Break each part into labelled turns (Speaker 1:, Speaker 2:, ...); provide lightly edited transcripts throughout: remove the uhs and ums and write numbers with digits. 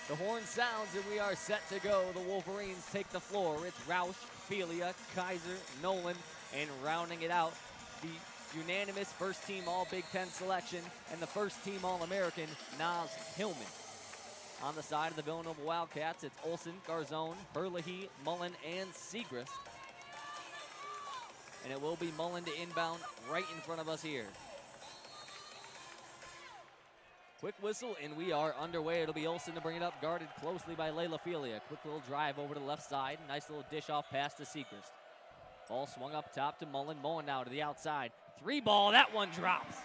Speaker 1: The horn sounds and we are set to go. The Wolverines take the floor. It's Roush, Felia, Kaiser, Nolan, and rounding it out, the unanimous first-team All-Big Ten selection and the first-team All-American, Naz Hillman. On the side of the Villanova Wildcats, it's Olsen, Garzone, Herlihy, Mullen, and Segrist. And it will be Mullen to inbound right in front of us here. Quick whistle, and we are underway. It'll be Olsen to bring it up, guarded closely by Layla Felia. Quick little drive over to the left side. Nice little dish off pass to Segrist. Ball swung up top to Mullen. Mullen now to the outside. Three ball, that one drops.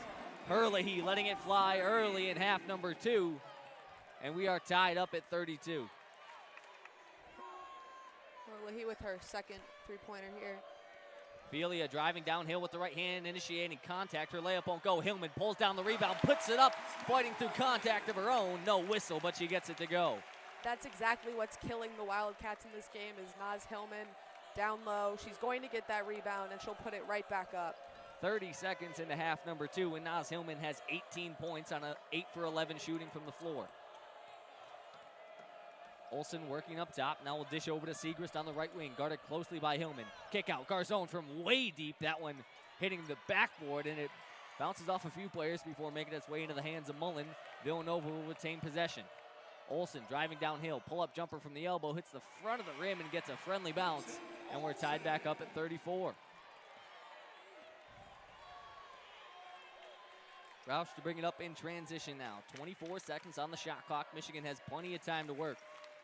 Speaker 1: Herlihy letting it fly early in half number 2. And we are tied up at 32.
Speaker 2: Herlihy with her second three-pointer here.
Speaker 1: Felia driving downhill with the right hand, initiating contact. Her layup won't go. Hillman pulls down the rebound, puts it up, fighting through contact of her own. No whistle, but she gets it to go.
Speaker 2: That's exactly what's killing the Wildcats in this game is Naz Hillman down low. She's going to get that rebound, and she'll put it right back up.
Speaker 1: 30 seconds into half number 2, and Naz Hillman has 18 points on a 8 for 11 shooting from the floor. Olsen working up top. Now we'll dish over to Segrist on the right wing, guarded closely by Hillman. Kick out, Garzone from way deep. That one hitting the backboard, and it bounces off a few players before making its way into the hands of Mullen. Villanova will retain possession. Olsen driving downhill, pull-up jumper from the elbow, hits the front of the rim and gets a friendly bounce, and we're tied back up at 34. Roush to bring it up in transition now. 24 seconds on the shot clock. Michigan has plenty of time to work.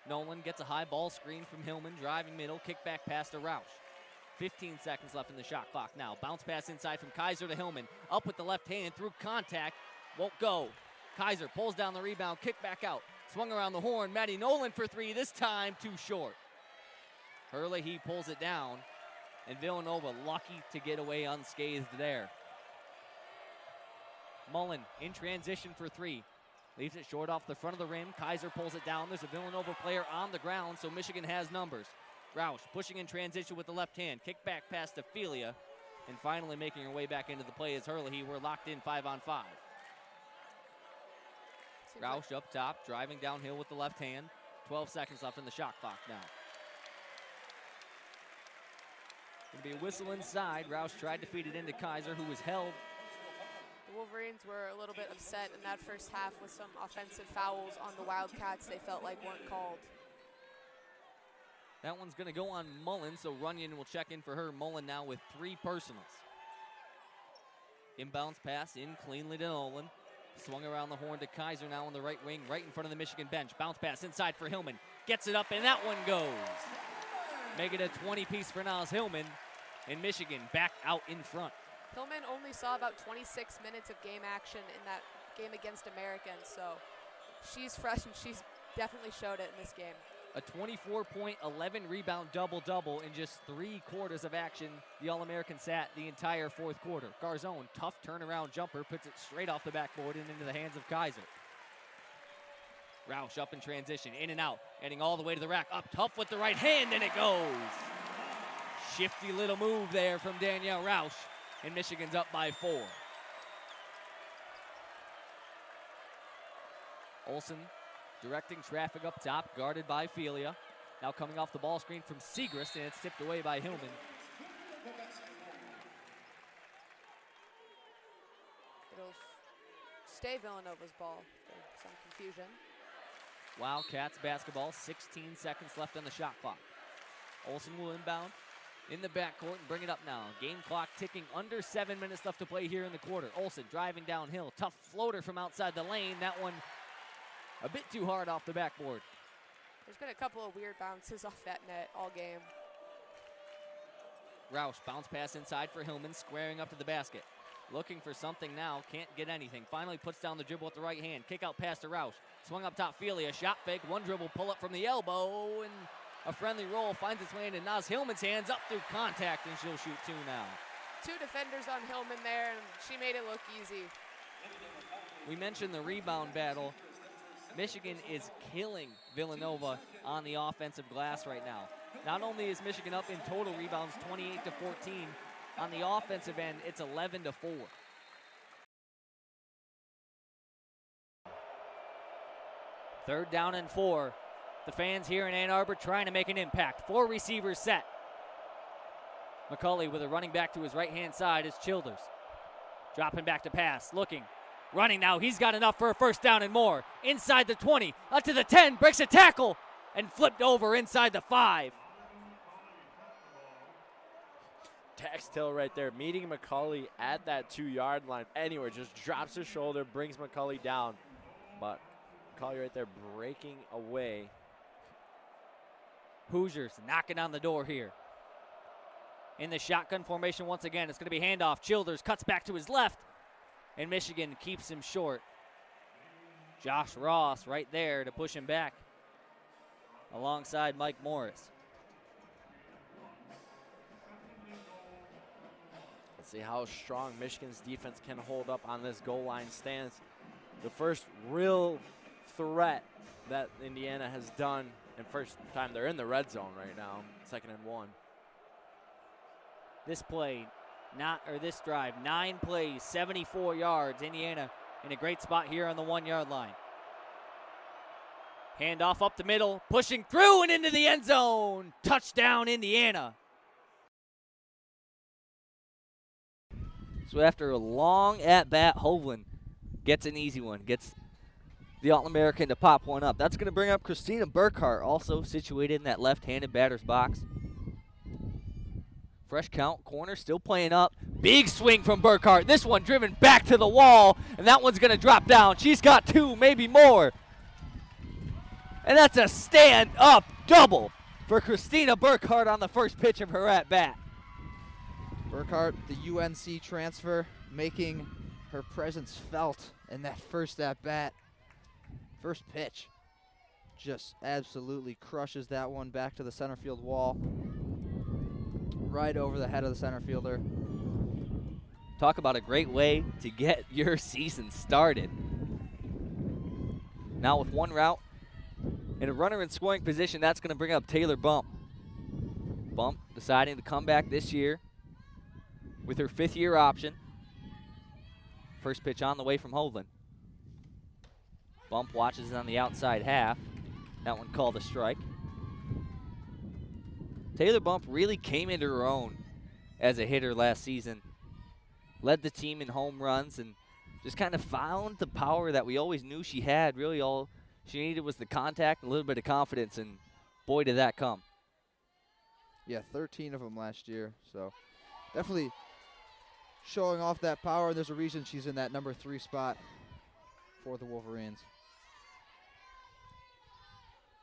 Speaker 1: Nolan gets a high ball screen from Hillman, driving middle, kick back pass to Roush. 15 seconds left in the shot clock now. Bounce pass inside from Kaiser to Hillman. Up with the left hand, through contact, won't go. Kaiser pulls down the rebound, kick back out. Swung around the horn, Maddie Nolan for 3, this time too short. Herlihy pulls it down, and Villanova lucky to get away unscathed there. Mullen in transition for 3. Leaves it short off the front of the rim. Kaiser pulls it down. There's a Villanova player on the ground, so Michigan has numbers. Roush pushing in transition with the left hand. Kick back pass to Felia. And finally making her way back into the play is Herlihy. We're locked in 5-on-5. Roush up top, driving downhill with the left hand. 12 seconds left in the shot clock now. Gonna be a whistle inside. Roush tried to feed it into Kaiser, who was held.
Speaker 2: The Wolverines were a little bit upset in that first half with some offensive fouls on the Wildcats they felt like weren't called.
Speaker 1: That one's going to go on Mullen, so Runyon will check in for her. Mullen now with 3 personals. Inbounds pass in cleanly to Nolan. Swung around the horn to Kaiser now on the right wing, right in front of the Michigan bench. Bounce pass inside for Hillman. Gets it up, and that one goes. Make it a 20-piece for Naz Hillman, and Michigan back out in front.
Speaker 2: Hillman only saw about 26 minutes of game action in that game against Americans, so she's fresh and she's definitely showed it in this game.
Speaker 1: A 24-point, 11-rebound double-double in just 3 quarters of action. The All-American sat the entire fourth quarter. Garzone, tough turnaround jumper, puts it straight off the backboard and into the hands of Kaiser. Roush up in transition, in and out, heading all the way to the rack. Up tough with the right hand, and it goes. Shifty little move there from Danielle Roush. And Michigan's up by 4. Olsen directing traffic up top, guarded by Felia. Now coming off the ball screen from Segrist, and it's tipped away by Hillman.
Speaker 2: It'll stay Villanova's ball. There's some confusion.
Speaker 1: Wildcats basketball, 16 seconds left on the shot clock. Olsen will inbound in the backcourt and bring it up now. Game clock ticking, under 7 minutes left to play here in the quarter. Olsen driving downhill, tough floater from outside the lane. That one a bit too hard off the backboard.
Speaker 2: There's been a couple of weird bounces off that net all game.
Speaker 1: Roush, bounce pass inside for Hillman, squaring up to the basket. Looking for something now, can't get anything. Finally puts down the dribble with the right hand. Kick out pass to Roush. Swung up top, Felia, shot fake, one dribble, pull up from the elbow, and a friendly roll finds its way into Naz Hillman's hands, up through contact, and she'll shoot 2 now.
Speaker 2: 2 defenders on Hillman there, and she made it look easy.
Speaker 1: We mentioned the rebound battle. Michigan is killing Villanova on the offensive glass right now. Not only is Michigan up in total rebounds 28-14, on the offensive end, it's 11-4. 3rd down and 4. The fans here in Ann Arbor trying to make an impact. 4 receivers set. McCulley with a running back to his right-hand side is Childers. Dropping back to pass, looking, running now. He's got enough for a 1st down and more. Inside the 20, up to the 10, breaks a tackle, and flipped over inside the 5.
Speaker 3: Tex Till right there, meeting McCulley at that 2-yard line. Anywhere, just drops his shoulder, brings McCulley down. But McCulley right there breaking away.
Speaker 1: Hoosiers knocking on the door here. In the shotgun formation once again, it's going to be handoff. Childers cuts back to his left, and Michigan keeps him short. Josh Ross right there to push him back alongside Mike Morris.
Speaker 3: Let's see how strong Michigan's defense can hold up on this goal line stance. The first real threat that Indiana has done, and first time they're in the red zone right now, 2nd and 1.
Speaker 1: This this drive, 9 plays, 74 yards. Indiana in a great spot here on the 1-yard line. Handoff up the middle, pushing through and into the end zone. Touchdown, Indiana. So after a long at-bat, Hovland gets an easy one, gets the All-American to pop one up. That's going to bring up Christina Burkhart, also situated in that left-handed batter's box. Fresh count, corner still playing up. Big swing from Burkhart. This one driven back to the wall, and that one's going to drop down. She's got 2, maybe more. And that's a stand-up double for Christina Burkhart on the first pitch of her at-bat.
Speaker 4: Burkhart, the UNC transfer, making her presence felt in that first at-bat. First pitch. Just absolutely crushes that one back to the center field wall. Right over the head of the center fielder.
Speaker 1: Talk about a great way to get your season started. Now with one route and a runner in scoring position, that's going to bring up Taylor Bump. Bump deciding to come back this year with her 5th-year option. First pitch on the way from Hovland. Bump watches on the outside half. That one called a strike. Taylor Bump really came into her own as a hitter last season. Led the team in home runs and just kind of found the power that we always knew she had. Really all she needed was the contact and a little bit of confidence, and boy, did that come.
Speaker 4: Yeah, 13 of them last year. So definitely showing off that power. There's a reason she's in that number 3 spot for the Wolverines.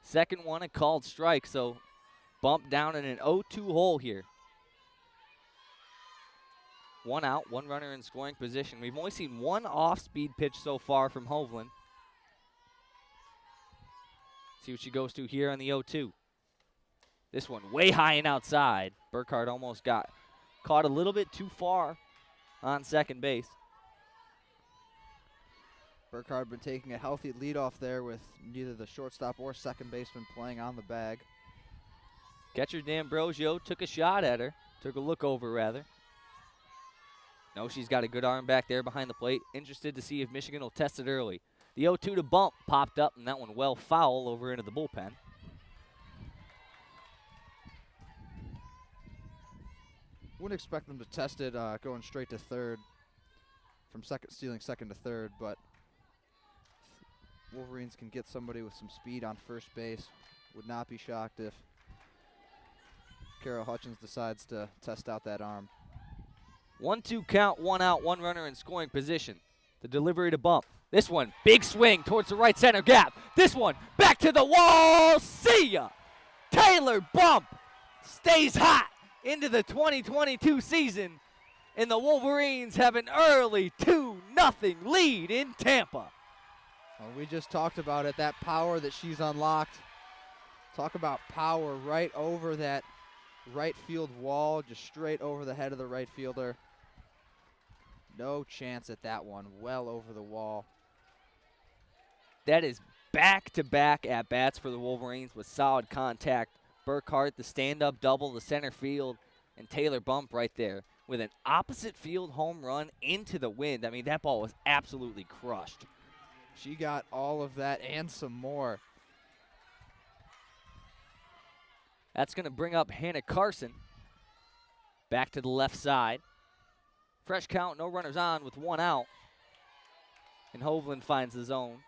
Speaker 1: Second one, a called strike, so Bump down in an 0-2 hole here. 1 out, 1 runner in scoring position. We've only seen 1 off-speed pitch so far from Hovland. See what she goes to here on the 0-2. This one way high and outside. Burkhart almost got caught a little bit too far on second base.
Speaker 4: Burkhart been taking a healthy leadoff there with neither the shortstop or second baseman playing on the bag.
Speaker 1: Catcher D'Ambrosio took a shot at her. Took a look over, rather. No, she's got a good arm back there behind the plate. Interested to see if Michigan will test it early. The 0-2 to Bump popped up, and that one well foul over into the bullpen.
Speaker 4: Wouldn't expect them to test it going straight to third from stealing second to third, but Wolverines can get somebody with some speed on first base. Would not be shocked if Carol Hutchins decides to test out that arm.
Speaker 1: 1-2 count, 1 out, 1 runner in scoring position. The delivery to Bump. This one, big swing towards the right center gap. This one, back to the wall. See ya! Taylor Bump stays hot into the 2022 season, and the Wolverines have an early 2-0 lead in Tampa.
Speaker 4: Well, we just talked about it, that power that she's unlocked. Talk about power right over that right field wall, just straight over the head of the right fielder. No chance at that one, well over the wall.
Speaker 1: That is back-to-back at-bats for the Wolverines with solid contact. Burkhart, the stand-up double, the center field, and Taylor Bump right there with an opposite field home run into the wind. I mean, that ball was absolutely crushed.
Speaker 4: She got all of that and some more.
Speaker 1: That's going to bring up Hannah Carson back to the left side. Fresh count, no runners on with 1 out. And Hovland finds the zone.